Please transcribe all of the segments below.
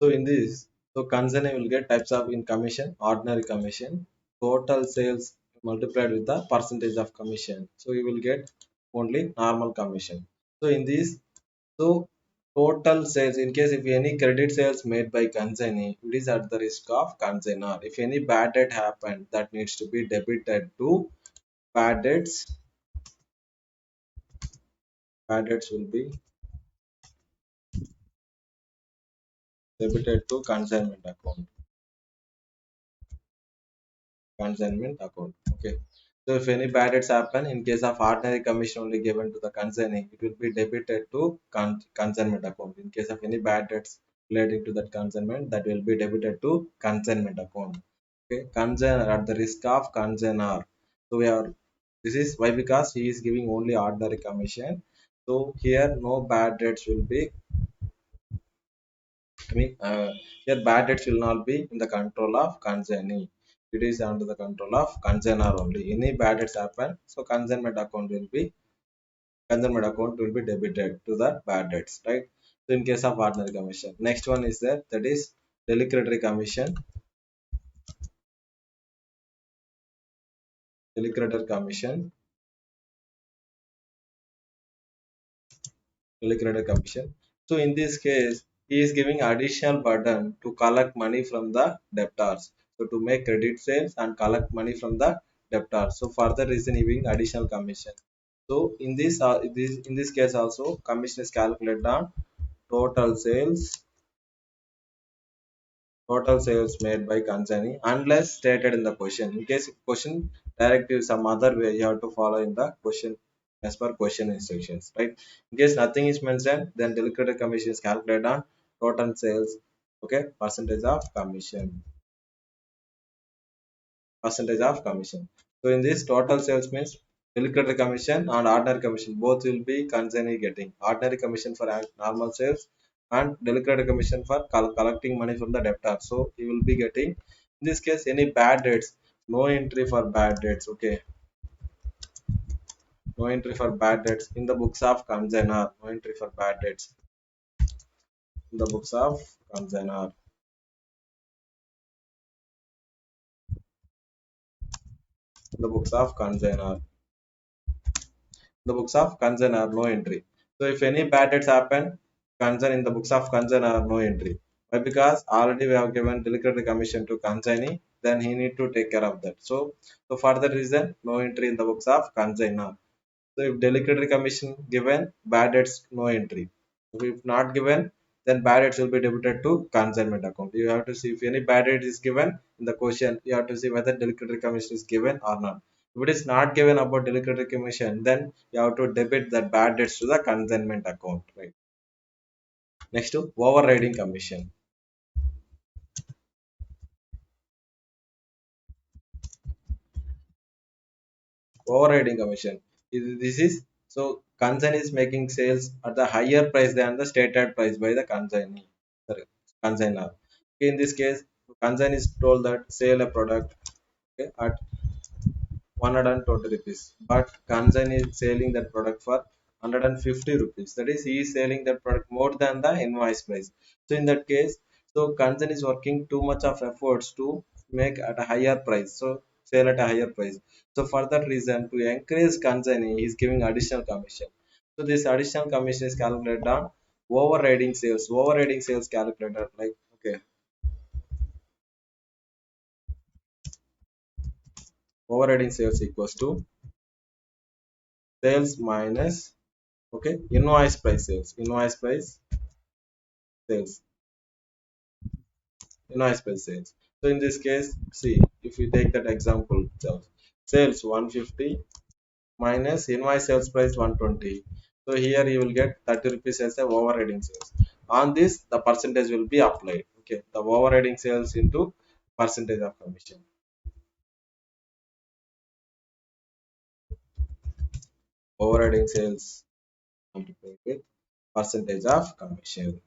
So in this, so consignee will get types of in commission, ordinary commission, total sales multiplied with the percentage of commission. So you will get only normal commission. So in this, so total sales, in case if any credit sales made by consignee, it is at the risk of consignor. If any bad debt happened, that needs to be debited to bad debts. Bad debts will be debited to consignment account. Consignment account. Okay. So if any bad debts happen, in case of ordinary commission only given to the consignee, it will be debited to consignment account. In case of any bad debts relating to that consignment, that will be debited to consignment account. Okay, consignor at the risk of consignor. So we are, this is why, because he is giving only ordinary commission. So here no bad debts will be, here bad debts will not be in the control of consignee. It is under the control of consignor only. Any bad debts happen, so consignment account will be debited to the bad debts, right? So in case of ordinary commission, next one is there, that is delicatory commission. Delicatory commission. Delicatory commission. So in this case, he is giving additional burden to collect money from the debtors. So to make credit sales and collect money from the debtors. So for that reason, he giving additional commission. So in this case also, commission is calculated on total sales, total sales made by consignee, unless stated in the question. In case question directive some other way, you have to follow in the question as per question instructions, right? In case nothing is mentioned, then delicate commission is calculated on total sales. Okay, percentage of commission. So in this, total sales means delicate commission and ordinary commission both will be consignee getting. Ordinary commission for normal sales and delicate commission for collecting money from the debtor. So he will be getting, in this case, any bad debts, no entry for bad debts. Okay, no entry for bad debts in the books of consignor. No entry for bad debts in the books of consignor. The books of consignor. The books of concern are no entry. So if any bad debts happen, concern in the books of concern are no entry. Why? Because already we have given delicate commission to consignee, then he need to take care of that. So for that reason, no entry in the books of consignor. So if delicate commission given, bad debts no entry. If not given, then bad debts will be debited to consignment account. You have to see if any bad debt is given in the question, you have to see whether delicate commission is given or not. If it is not given about delicate commission, then you have to debit that bad debts to the consignment account. Right. Next to overriding commission. Overriding commission. This is, so consignee is making sales at the higher price than the stated price by the consignee. Sorry, consignor. Okay, in this case, consignee is told that sell a product, okay, at 120 rupees, but consignee is selling that product for 150 rupees. That is, he is selling that product more than the invoice price. So in that case, so consignee is working too much of efforts to make at a higher price, so sell at a higher price. So for that reason, to encourage consignee, he is giving additional commission. So this additional commission is calculated on overriding sales. Overriding sales calculator, like, okay, overriding sales equals to sales minus, okay, sales, invoice price sales. So in this case, see, if we take that example itself, sales 150 minus invoice sales price 120. So here you will get 30 rupees as a overriding sales. On this, the percentage will be applied. Okay, the overriding sales into percentage of commission. Overriding sales multiplied with percentage of commission.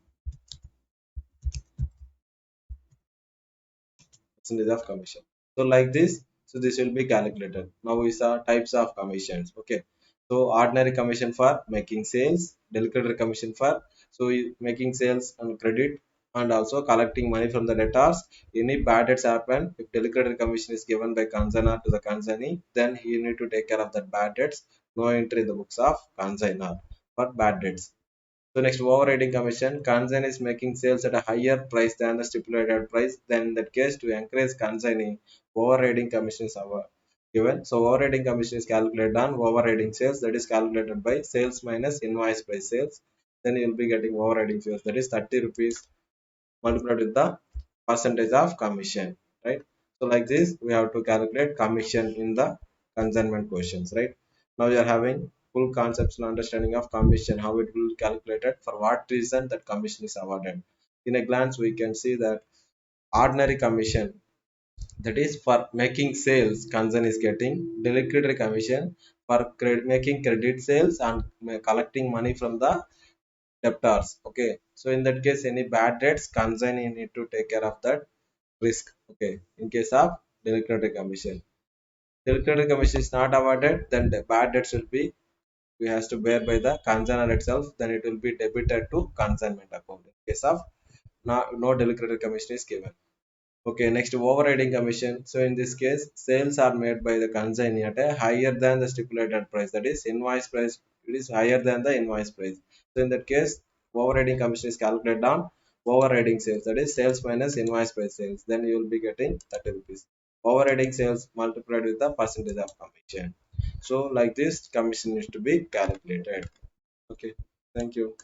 Percentage of commission. So like this, so this will be calculated. Now we saw types of commissions. Okay, so ordinary commission for making sales, delicate commission for, so making sales and credit, and also collecting money from the debtors. Any bad debts happen, if liquidated commission is given by consignor to the consignee, then he need to take care of that bad debts. No entry in the books of consignor for bad debts. So next, overriding commission. Consignee is making sales at a higher price than the stipulated price. Then in that case, to encourage consignee, overriding commission is given. So overriding commission is calculated on overriding sales. That is calculated by sales minus invoice price sales. Then you will be getting overriding sales. That is 30 rupees multiplied with the percentage of commission. Right. So like this, we have to calculate commission in the consignment questions. Right. Now we are having full concepts and understanding of commission, how it will be calculated, for what reason that commission is awarded. In a glance, we can see that ordinary commission, that is for making sales, concern is getting liquidity commission for making credit sales and collecting money from the debtors. Okay, so in that case, any bad debts, concern you need to take care of that risk. Okay, in case of liquidity commission, liquidity commission is not awarded, then the bad debts will be, we has to bear by the consignor itself, then it will be debited to consignment account. In case of no delicate commission is given. Okay, next, overriding commission. So in this case, sales are made by the consignee at a higher than the stipulated price. That is invoice price. It is higher than the invoice price. So in that case, overriding commission is calculated on overriding sales. That is sales minus invoice price sales. Then you will be getting 30 rupees. Overriding sales multiplied with the percentage of commission. So like this, commission needs to be calculated. Okay. Thank you.